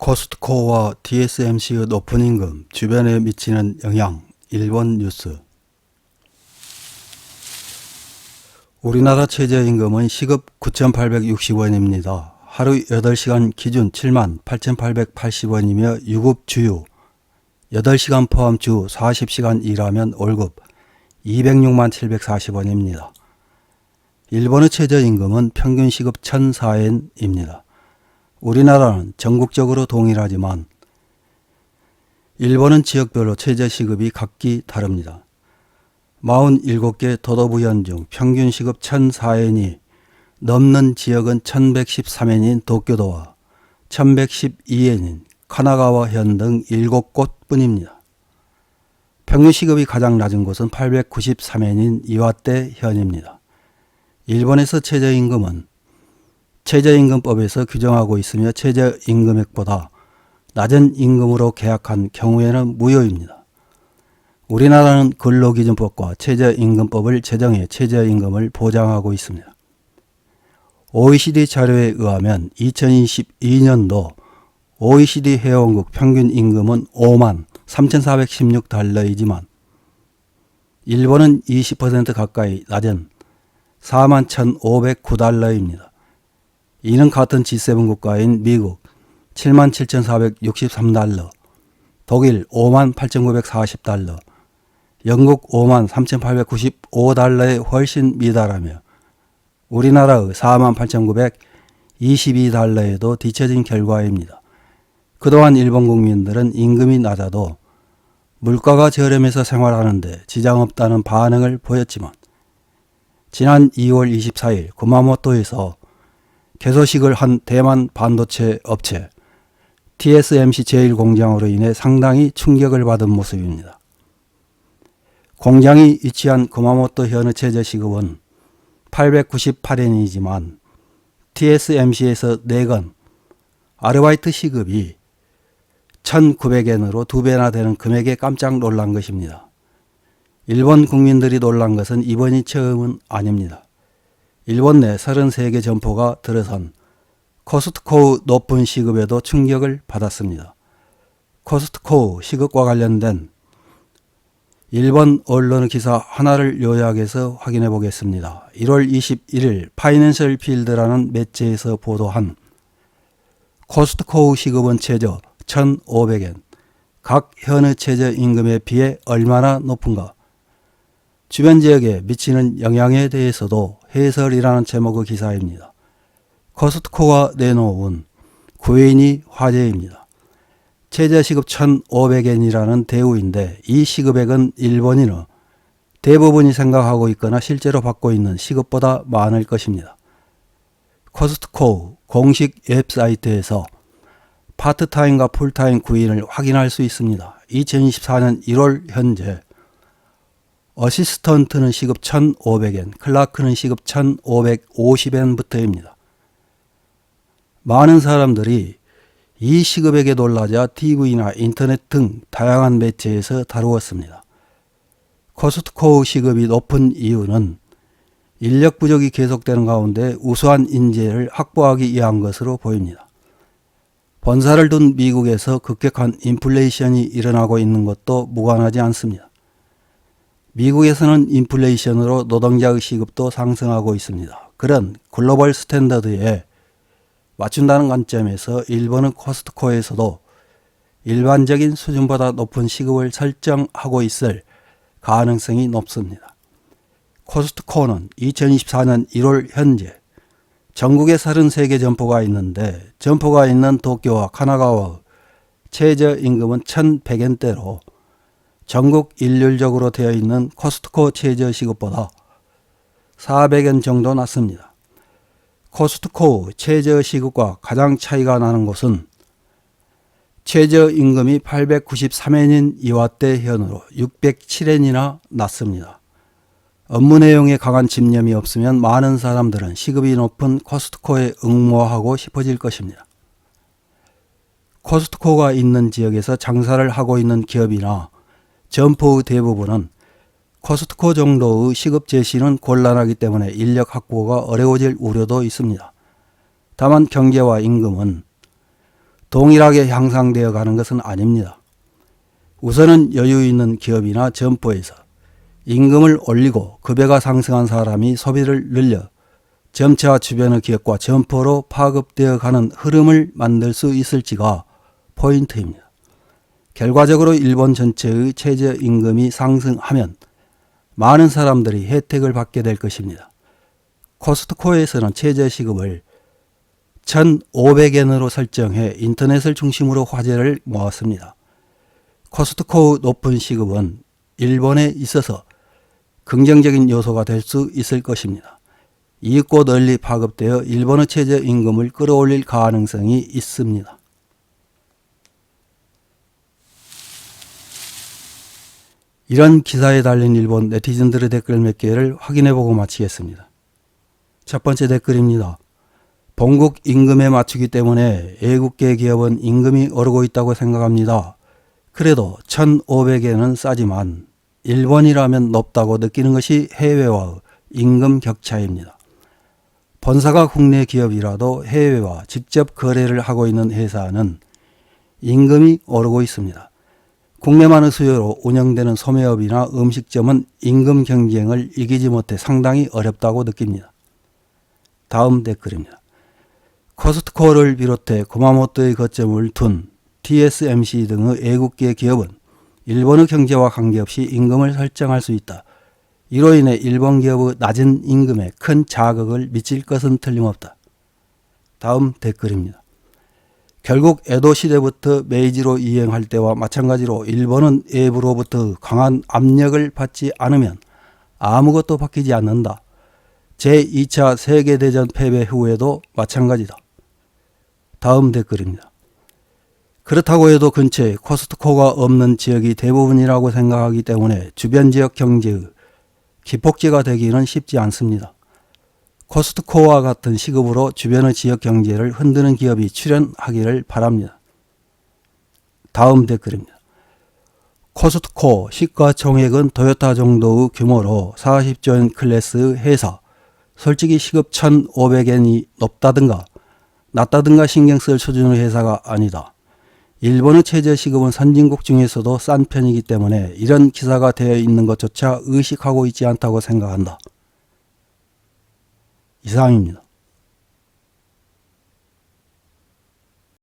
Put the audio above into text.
코스트코와 TSMC의 높은 임금, 주변에 미치는 영향, 일본 뉴스. 우리나라 최저임금은 시급 9,860원입니다. 하루 8시간 기준 78,880원이며 유급 주유, 8시간 포함 주 40시간 일하면 월급 206만 740원입니다. 일본의 최저임금은 평균 시급 1,004엔입니다. 우리나라는 전국적으로 동일하지만 일본은 지역별로 최저시급이 각기 다릅니다. 47개 도도부현 중 평균 시급 1,004엔이 넘는 지역은 1,113엔인 도쿄도와 1,112엔인 카나가와현 등 7곳 뿐입니다. 평균 시급이 가장 낮은 곳은 893엔인 이와떼현입니다. 일본에서 최저임금은 최저임금법에서 규정하고 있으며 최저임금액보다 낮은 임금으로 계약한 경우에는 무효입니다. 우리나라는 근로기준법과 최저임금법을 제정해 최저임금을 보장하고 있습니다. OECD 자료에 의하면 2022년도 OECD 회원국 평균 임금은 5만 3,416달러이지만 일본은 20% 가까이 낮은 4만 1,509달러입니다. 이는 같은 G7 국가인 미국 7만 7,463달러, 독일 5만 8,940달러, 영국 5만 3,895달러에 훨씬 미달하며 우리나라의 4만 8,922달러에도 뒤처진 결과입니다. 그동안 일본 국민들은 임금이 낮아도 물가가 저렴해서 생활하는데 지장 없다는 반응을 보였지만 지난 2월 24일 구마모토에서 개소식을 한 대만 반도체 업체 TSMC 제1공장으로 인해 상당히 충격을 받은 모습입니다. 공장이 위치한 구마모토현의 최저시급은 898엔이지만 TSMC에서 내건 아르바이트 시급이 1,900엔으로 2배나 되는 금액에 깜짝 놀란 것입니다. 일본 국민들이 놀란 것은 이번이 처음은 아닙니다. 일본 내 33개 점포가 들어선 코스트코의 높은 시급에도 충격을 받았습니다. 코스트코 시급과 관련된 일본 언론의 기사 하나를 요약해서 확인해 보겠습니다. 1월 21일 파이낸셜 필드라는 매체에서 보도한 코스트코 시급은 최저 1,500엔, 각 현의 최저임금에 비해 얼마나 높은가? 주변 지역에 미치는 영향에 대해서도 해설이라는 제목의 기사입니다. 코스트코가 내놓은 구인이 화제입니다. 최저시급 1,500엔이라는 대우인데 이 시급액은 일본인의 대부분이 생각하고 있거나 실제로 받고 있는 시급보다 많을 것입니다. 코스트코 공식 웹사이트에서 파트타임과 풀타임 구인을 확인할 수 있습니다. 2024년 1월 현재 어시스턴트는 시급 1,500엔, 클라크는 시급 1,550엔부터입니다. 많은 사람들이 이 시급액에 놀라자 TV나 인터넷 등 다양한 매체에서 다루었습니다. 코스트코 시급이 높은 이유는 인력 부족이 계속되는 가운데 우수한 인재를 확보하기 위한 것으로 보입니다. 본사를 둔 미국에서 급격한 인플레이션이 일어나고 있는 것도 무관하지 않습니다. 미국에서는 인플레이션으로 노동자의 시급도 상승하고 있습니다. 그런 글로벌 스탠더드에 맞춘다는 관점에서 일본의 코스트코에서도 일반적인 수준보다 높은 시급을 설정하고 있을 가능성이 높습니다. 코스트코는 2024년 1월 현재 전국에 33개 점포가 있는데 점포가 있는 도쿄와 카나가와의 최저임금은 1,100엔대로 전국 일률적으로 되어 있는 코스트코 최저시급보다 400엔 정도 낮습니다. 코스트코 최저시급과 가장 차이가 나는 곳은 최저임금이 893엔인 이와떼현으로 607엔이나 낮습니다. 업무 내용에 강한 집념이 없으면 많은 사람들은 시급이 높은 코스트코에 응모하고 싶어질 것입니다. 코스트코가 있는 지역에서 장사를 하고 있는 기업이나 점포의 대부분은 코스트코 정도의 시급 제시는 곤란하기 때문에 인력 확보가 어려워질 우려도 있습니다. 다만 경제와 임금은 동일하게 향상되어 가는 것은 아닙니다. 우선은 여유 있는 기업이나 점포에서 임금을 올리고 급여가 상승한 사람이 소비를 늘려 점차 주변의 기업과 점포로 파급되어 가는 흐름을 만들 수 있을지가 포인트입니다. 결과적으로 일본 전체의 최저임금이 상승하면 많은 사람들이 혜택을 받게 될 것입니다. 코스트코에서는 최저시급을 1,500엔으로 설정해 인터넷을 중심으로 화제를 모았습니다. 코스트코의 높은 시급은 일본에 있어서 긍정적인 요소가 될 수 있을 것입니다. 이윽고 널리 파급되어 일본의 최저임금을 끌어올릴 가능성이 있습니다. 이런 기사에 달린 일본 네티즌들의 댓글 몇 개를 확인해보고 마치겠습니다. 첫 번째 댓글입니다. 본국 임금에 맞추기 때문에 외국계 기업은 임금이 오르고 있다고 생각합니다. 그래도 1,500엔은 싸지만 일본이라면 높다고 느끼는 것이 해외와의 임금 격차입니다. 본사가 국내 기업이라도 해외와 직접 거래를 하고 있는 회사는 임금이 오르고 있습니다. 국내만의 수요로 운영되는 소매업이나 음식점은 임금 경쟁을 이기지 못해 상당히 어렵다고 느낍니다. 다음 댓글입니다. 코스트코를 비롯해 구마모토의 거점을 둔 TSMC 등의 외국계 기업은 일본의 경제와 관계없이 임금을 설정할 수 있다. 이로 인해 일본 기업의 낮은 임금에 큰 자극을 미칠 것은 틀림없다. 다음 댓글입니다. 결국 에도 시대부터 메이지로 이행할 때와 마찬가지로 일본은 외부로부터 강한 압력을 받지 않으면 아무것도 바뀌지 않는다. 제2차 세계대전 패배 후에도 마찬가지다. 다음 댓글입니다. 그렇다고 해도 근처에 코스트코가 없는 지역이 대부분이라고 생각하기 때문에 주변 지역 경제의 기폭제가 되기는 쉽지 않습니다. 코스트코와 같은 시급으로 주변의 지역 경제를 흔드는 기업이 출연하기를 바랍니다. 다음 댓글입니다. 코스트코 시가총액은 토요타 정도의 규모로 40조엔 클래스의 회사, 솔직히 시급 1,500엔이 높다든가 낮다든가 신경 쓸 수준의 회사가 아니다. 일본의 최저시급은 선진국 중에서도 싼 편이기 때문에 이런 기사가 되어 있는 것조차 의식하고 있지 않다고 생각한다. 이상입니다.